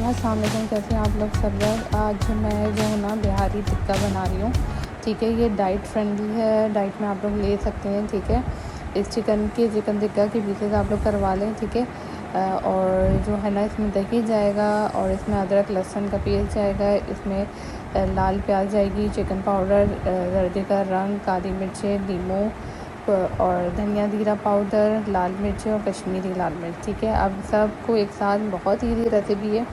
अस्सलाम वालेकुम, कैसे हैं आप लोग सब लोग। आज मैं जो हूँ ना बिहारी टिक्का बना रही हूँ। ठीक है, ये डाइट फ्रेंडली है, डाइट में आप लोग ले सकते हैं। ठीक है, इस चिकन टिक्का के पीसेस आप लोग करवा लें। ठीक है, और जो है ना इसमें दही जाएगा और इसमें अदरक लहसुन का पेस्ट जाएगा, इसमें लाल प्याज जाएगी, चिकन पाउडर, जर्दे का रंग, काली मिर्चें, नींबू और धनिया जीरा पाउडर, लाल मिर्च और कश्मीरी लाल मिर्च। ठीक है, अब सबको एक साथ, बहुत ईजी रेसिपी है,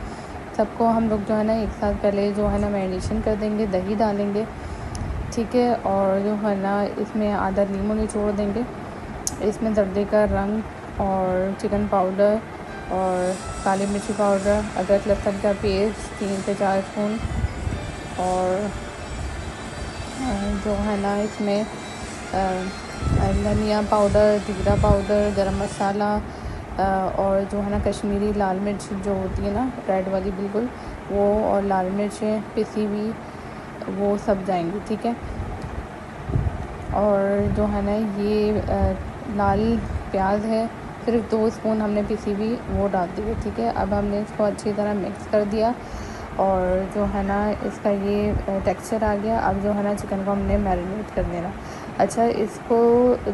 सबको हम लोग जो है ना एक साथ पहले जो है ना मैरिनेशन कर देंगे, दही डालेंगे। ठीक है, और जो है ना इसमें आधा नींबू निचोड़ देंगे, इसमें जर्दे का रंग और चिकन पाउडर और काली मिर्ची पाउडर, अदरक लहसुन का पेस्ट 3 से 4 स्पून, और जो है ना इसमें धनिया पाउडर, जीरा पाउडर, गरम मसाला और जो है ना कश्मीरी लाल मिर्च जो होती है ना रेड वाली बिल्कुल, वो और लाल मिर्चें पिसी हुई, वो सब जाएंगी। ठीक है, और जो है ना ये लाल प्याज है, सिर्फ 2 स्पून हमने पिसी हुई वो डाल दी है। ठीक है, अब हमने इसको अच्छी तरह मिक्स कर दिया और जो है ना इसका ये टेक्सचर आ गया। अब जो है ना चिकन को हमने मैरिनेट कर देना। अच्छा, इसको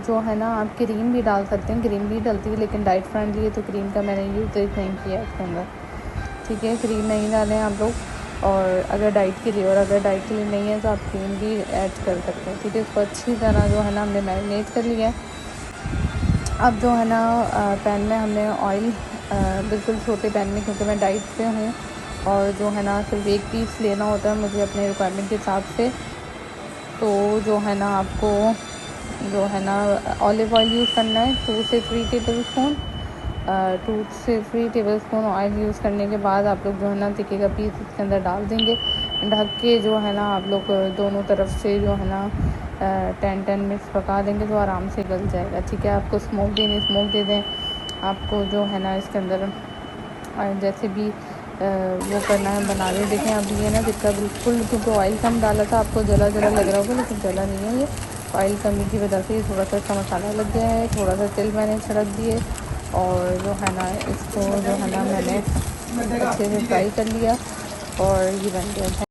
जो है ना आप क्रीम भी डाल सकते हैं, क्रीम भी डलती है, लेकिन डाइट फ्रेंडली है तो क्रीम का मैंने यूज़ नहीं किया इसके अंदर। ठीक है, क्रीम नहीं डालें आप लोग, और अगर डाइट के लिए, और अगर डाइट के लिए नहीं है तो आप क्रीम भी ऐड कर सकते हैं। ठीक है, इसको अच्छी तरह जो है ना हमने मैरिनेट कर लिया। अब जो है ना पैन में हमने ऑयल, बिल्कुल छोटे पैन में, क्योंकि मैं डाइट पे हूँ और जो है ना सिर्फ 1 पीस लेना होता है मुझे अपने रिक्वायरमेंट के हिसाब से, तो जो है ना आपको जो है ना ऑलिव ऑयल यूज़ करना है 2 से 3 टेबल स्पून। 2 से 3 टेबल स्पून ऑयल यूज़ करने के बाद आप लोग जो है ना टिक्के का पीस इसके अंदर डाल देंगे, ढक के जो है ना आप लोग दोनों तरफ से जो है ना 10 मिनट्स पका देंगे तो आराम से गल जाएगा। ठीक है, आपको स्मोक दे दें, आपको जो है ना इसके अंदर जैसे भी वो करना है बना रहे। देखें अभी ये ना टिक्का बिल्कुल, क्योंकि ऑयल कम डाला था, आपको जला लग रहा होगा, लेकिन जला नहीं है। ये ऑयल कमी की वजह से थोड़ा सा इसका मसाला लग गया है, थोड़ा सा तेल मैंने छिड़क दिए, और जो है ना इसको जो है ना मैंने अच्छे से फ्राई कर लिया और ये बन गया।